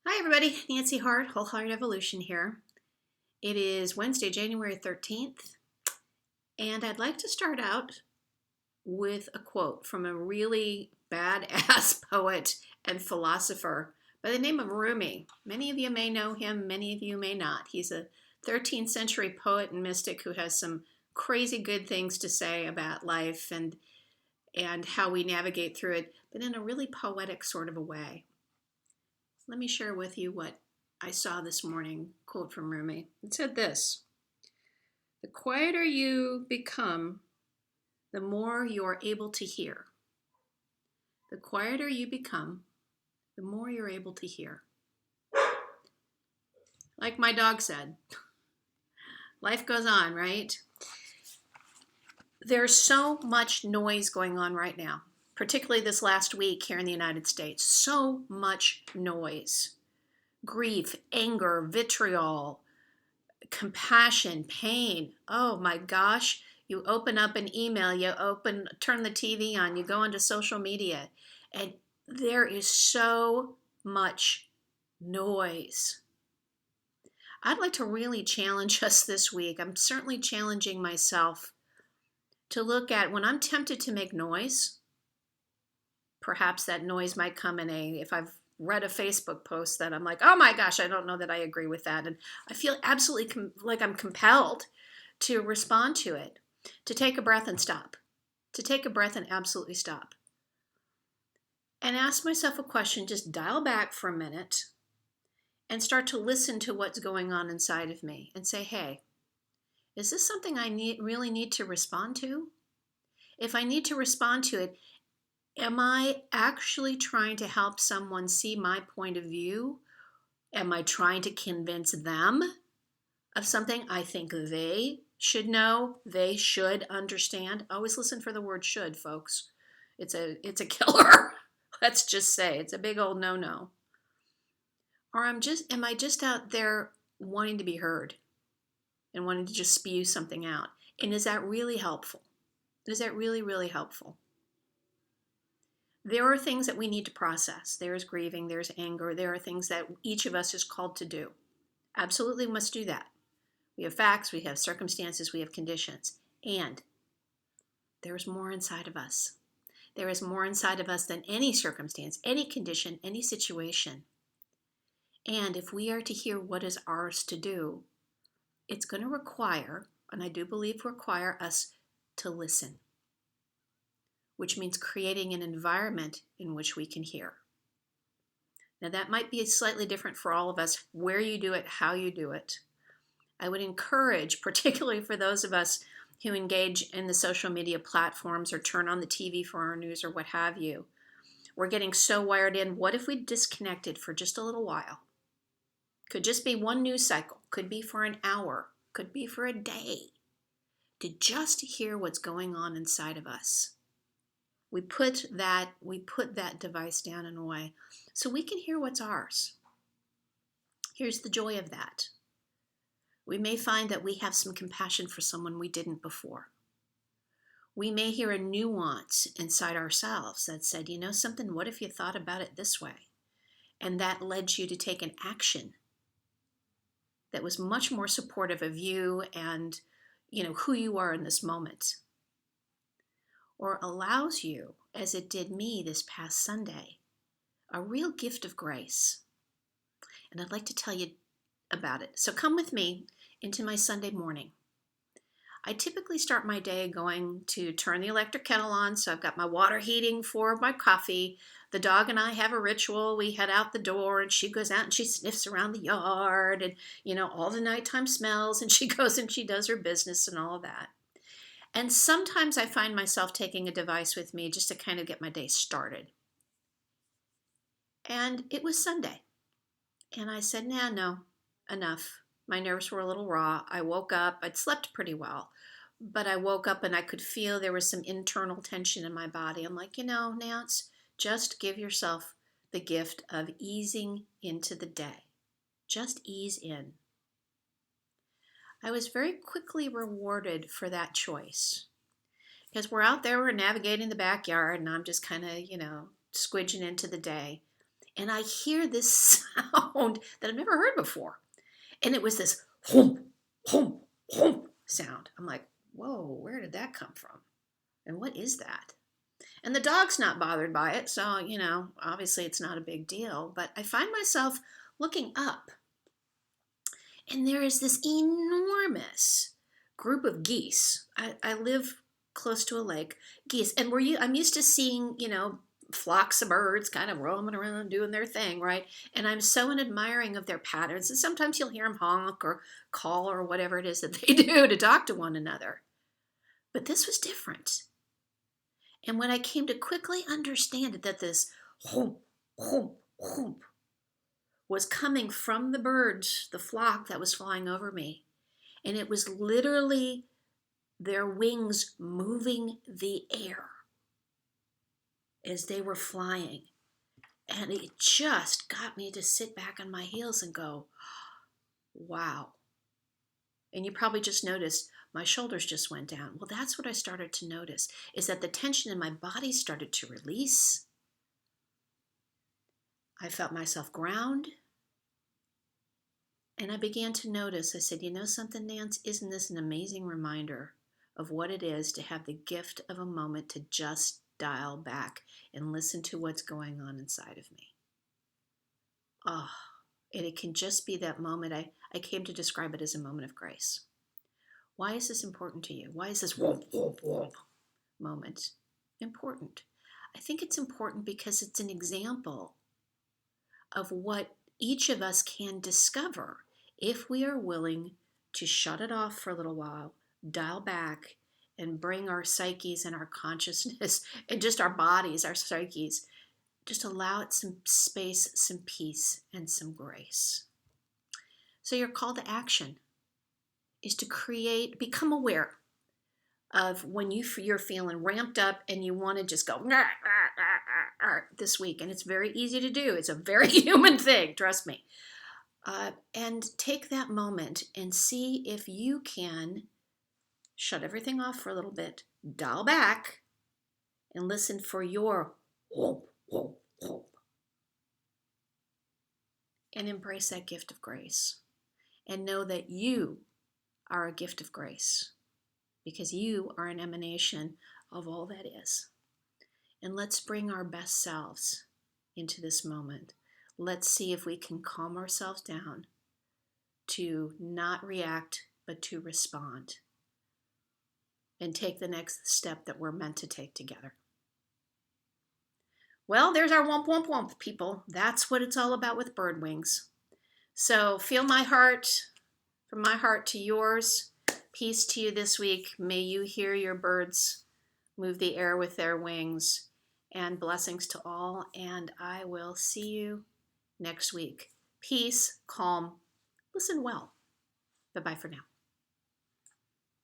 Hi, everybody. Nancy Hart, Whole Heart Evolution here. It is Wednesday, January 13th, and I'd like to start out with a quote from a really badass poet and philosopher by the name of Rumi. Many of you may know him, many of you may not. He's a 13th century poet and mystic who has some crazy good things to say about life and how we navigate through it, but in a really poetic sort of a way. Let me share with you what I saw this morning, quote from Rumi. It said this: "The quieter you become, the more you're able to hear. The quieter you become, the more you're able to hear." Like my dog said, life goes on, right? There's so much noise going on right now, particularly this last week here in the United States. So much noise. Grief, anger, vitriol, compassion, pain. Oh my gosh. You open up an email, turn the TV on, you go onto social media, and there is so much noise. I'd like to really challenge us this week. I'm certainly challenging myself to look at when I'm tempted to make noise. Perhaps that noise might come if I've read a Facebook post that I'm like, oh my gosh, I don't know that I agree with that. And I feel absolutely like I'm compelled to respond to it, to take a breath and stop, to take a breath and absolutely stop. And ask myself a question, just dial back for a minute and start to listen to what's going on inside of me and say, hey, is this something I really need to respond to? If I need to respond to it, am I actually trying to help someone see my point of view? Am I trying to convince them of something I think they should know, they should understand? Always listen for the word should, folks. It's a killer. Let's just say it's a big old no-no. Or am I just out there wanting to be heard and wanting to just spew something out? And is that really helpful? Is that really, really helpful? There are things that we need to process. There's grieving, there's anger, there are things that each of us is called to do. Absolutely must do that. We have facts, we have circumstances, we have conditions. And there's more inside of us. There is more inside of us than any circumstance, any condition, any situation. And if we are to hear what is ours to do, it's going to require, and I do believe require us to listen, which means creating an environment in which we can hear. Now, that might be slightly different for all of us, where you do it, how you do it. I would encourage, particularly for those of us who engage in the social media platforms or turn on the TV for our news or what have you, we're getting so wired in. What if we disconnected for just a little while? Could just be one news cycle, could be for an hour, could be for a day, to just hear what's going on inside of us. We put that device down and away so we can hear what's ours. Here's the joy of that. We may find that we have some compassion for someone we didn't before. We may hear a nuance inside ourselves that said, you know something, what if you thought about it this way? And that led you to take an action that was much more supportive of you and, who you are in this moment. Or allows you, as it did me this past Sunday, a real gift of grace. And I'd like to tell you about it. So come with me into my Sunday morning. I typically start my day going to turn the electric kettle on, so I've got my water heating for my coffee. The dog and I have a ritual. We head out the door, and she goes out and she sniffs around the yard, and, all the nighttime smells, and she goes and she does her business and all of that. And sometimes I find myself taking a device with me just to kind of get my day started. And it was Sunday. And I said, no, enough. My nerves were a little raw. I woke up. I'd slept pretty well. But I woke up and I could feel there was some internal tension in my body. I'm like, Nance, just give yourself the gift of easing into the day. Just ease in. I was very quickly rewarded for that choice. Because we're out there, we're navigating the backyard, and I'm just kind of, squidging into the day. and I hear this sound that I've never heard before. And it was this hump, hump, hump sound. I'm like, whoa, where did that come from? And what is that? And the dog's not bothered by it, so, obviously it's not a big deal. But I find myself looking up, and there is this enormous group of geese. I live close to a lake, geese, and I'm used to seeing, flocks of birds kind of roaming around doing their thing, right? And I'm so admiring of their patterns. And sometimes you'll hear them honk or call or whatever it is that they do to talk to one another. But this was different. And when I came to quickly understand it, that this hump, hump, hump was coming from the birds, the flock that was flying over me. And it was literally their wings moving the air as they were flying. And it just got me to sit back on my heels and go, wow. And you probably just noticed my shoulders just went down. Well, that's what I started to notice, is that the tension in my body started to release. I felt myself ground. And I began to notice, I said, you know something, Nance? Isn't this an amazing reminder of what it is to have the gift of a moment to just dial back and listen to what's going on inside of me? Oh, and it can just be that moment. I came to describe it as a moment of grace. Why is this important to you? Why is this whoop, whoop, whoop moment important? I think it's important because it's an example of what each of us can discover if we are willing to shut it off for a little while, dial back, and bring our psyches and our consciousness and just our bodies, our psyches, just allow it some space, some peace, and some grace. So your call to action is to become aware of when you're feeling ramped up and you want to just go this week. And it's very easy to do. It's a very human thing, trust me. And take that moment and see if you can shut everything off for a little bit, dial back, and listen for your whoop, whoop, whoop. And embrace that gift of grace. And know that you are a gift of grace, because you are an emanation of all that is. And let's bring our best selves into this moment. Let's see if we can calm ourselves down to not react, but to respond and take the next step that we're meant to take together. Well, there's our womp womp womp, people. That's what it's all about with bird wings. So feel my heart, from my heart to yours. Peace to you this week. May you hear your birds move the air with their wings, and blessings to all. And I will see you next week. Peace, calm, listen well. Bye-bye for now.